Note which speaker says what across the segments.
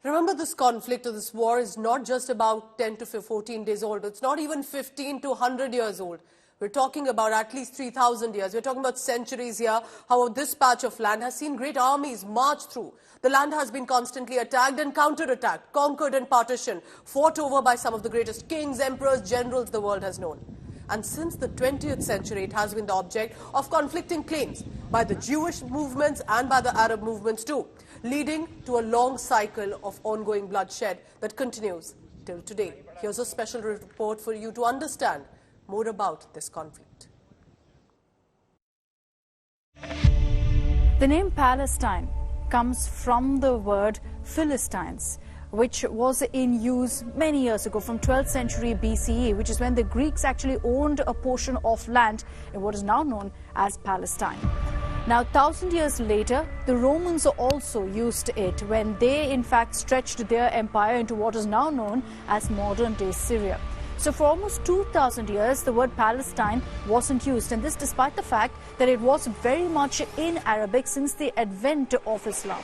Speaker 1: Remember, this conflict or this war is not just about 10 to 14 days old. It's not even 15 to 100 years old. We're talking about at least 3,000 years. We're talking about centuries here, how this patch of land has seen great armies march through. The land has been constantly attacked and counterattacked, conquered and partitioned, fought over by some of the greatest kings, emperors, generals the world has known. And since the 20th century, it has been the object of conflicting claims by the Jewish movements and by the Arab movements too, leading to a long cycle of ongoing bloodshed that continues till today. Here's a special report for you to understand more about this conflict.
Speaker 2: The name Palestine comes from the word Philistines, which was in use many years ago, from 12th century BCE, which is when the Greeks actually owned a portion of land in what is now known as Palestine. Now, 1,000 years later, the Romans also used it when they, in fact, stretched their empire into what is now known as modern-day Syria. So for almost 2,000 years, the word Palestine wasn't used, and this despite the fact that it was very much in Arabic since the advent of Islam.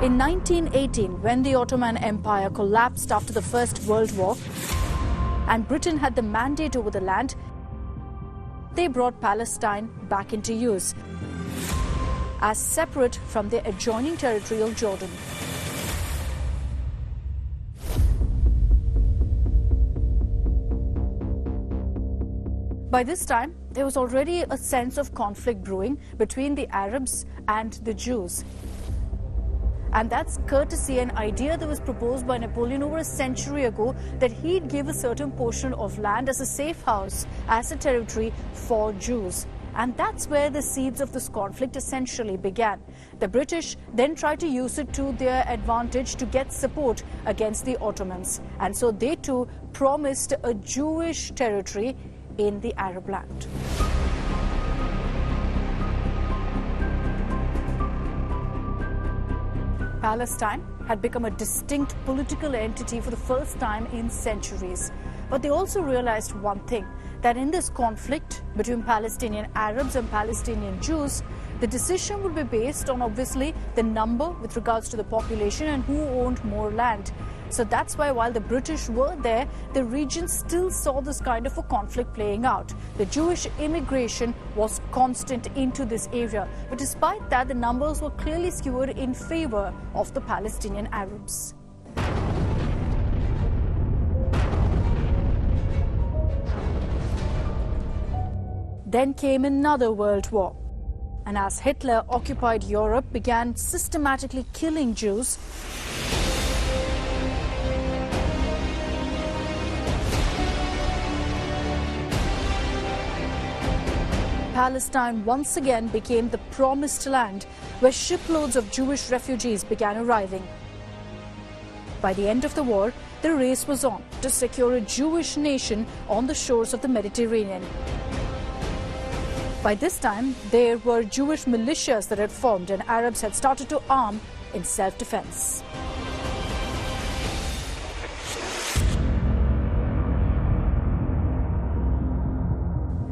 Speaker 2: In 1918, when the Ottoman Empire collapsed after the First World War and Britain had the mandate over the land, they brought Palestine back into use as separate from the adjoining territory of Jordan. By this time, there was already a sense of conflict brewing between the Arabs and the Jews. And that's courtesy an idea that was proposed by Napoleon over a century ago, that he'd give a certain portion of land as a safe house, as a territory for Jews. And that's where the seeds of this conflict essentially began. The British then tried to use it to their advantage to get support against the Ottomans. And so they too promised a Jewish territory in the Arab land. Palestine had become a distinct political entity for the first time in centuries. But they also realized one thing, that in this conflict between Palestinian Arabs and Palestinian Jews, the decision would be based on obviously the number with regards to the population and who owned more land. So that's why while the British were there, the region still saw this kind of a conflict playing out. The Jewish immigration was constant into this area. But despite that, the numbers were clearly skewed in favor of the Palestinian Arabs. Then came another world war. And as Hitler occupied Europe, began systematically killing Jews, Palestine once again became the promised land where shiploads of Jewish refugees began arriving. By the end of the war, the race was on to secure a Jewish nation on the shores of the Mediterranean. By this time, there were Jewish militias that had formed, and Arabs had started to arm in self-defense.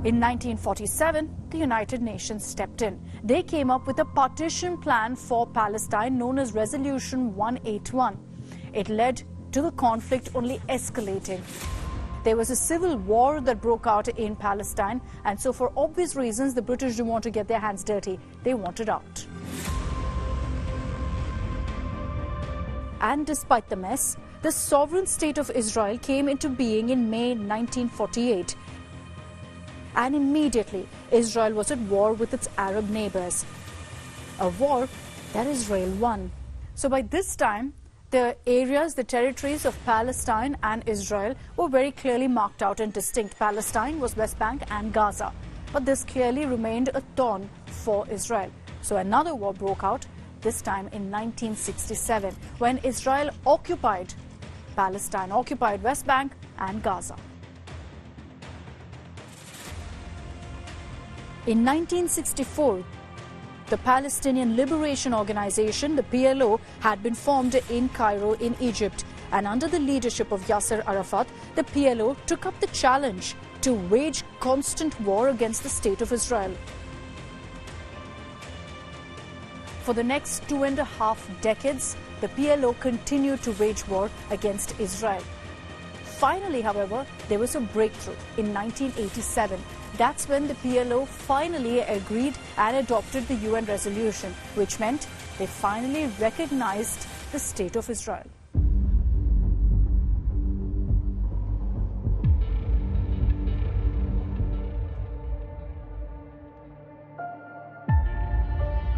Speaker 2: In 1947, the United Nations stepped in. They came up with a partition plan for Palestine known as Resolution 181. It led to the conflict only escalating. There was a civil war that broke out in Palestine, and so for obvious reasons, the British didn't want to get their hands dirty. They wanted out. And despite the mess, the sovereign state of Israel came into being in May 1948. And immediately, Israel was at war with its Arab neighbors. A war that Israel won. So by this time, the areas, the territories of Palestine and Israel were very clearly marked out and distinct. Palestine was West Bank and Gaza. But this clearly remained a thorn for Israel. So another war broke out, this time in 1967, when Israel occupied Palestine, occupied West Bank and Gaza. In 1964, the Palestinian Liberation Organization, the PLO, had been formed in Cairo in Egypt. And under the leadership of Yasser Arafat, the PLO took up the challenge to wage constant war against the state of Israel. For the next 2.5 decades, the PLO continued to wage war against Israel. Finally, however, there was a breakthrough in 1987. That's when the PLO finally agreed and adopted the UN resolution, which meant they finally recognized the state of Israel.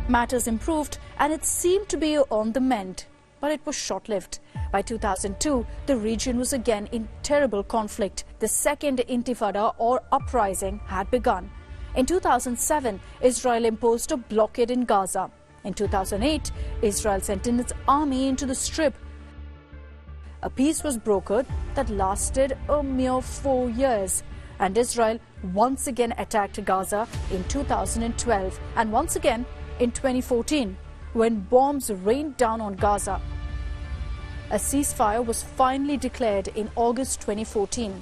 Speaker 2: Matters improved and it seemed to be on the mend, but it was short-lived. By 2002, the region was again in terrible conflict. The second intifada or uprising had begun. In 2007, Israel imposed a blockade in Gaza. In 2008, Israel sent in its army into the Strip. A peace was brokered that lasted a mere 4 years. And Israel once again attacked Gaza in 2012 and once again in 2014 when bombs rained down on Gaza. A ceasefire was finally declared in August 2014.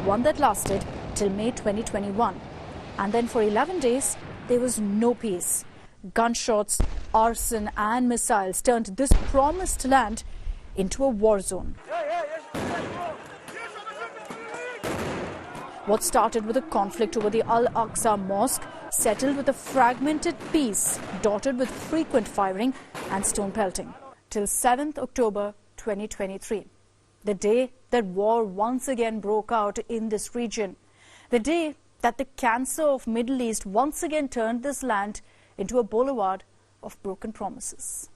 Speaker 2: One that lasted till May 2021. And then for 11 days, there was no peace. Gunshots, arson and missiles turned this promised land into a war zone. What started with a conflict over the Al-Aqsa Mosque settled with a fragmented peace dotted with frequent firing and stone pelting. Till 7th October 2023, the day that war once again broke out in this region. The day that the cancer of Middle East once again turned this land into a boulevard of broken promises.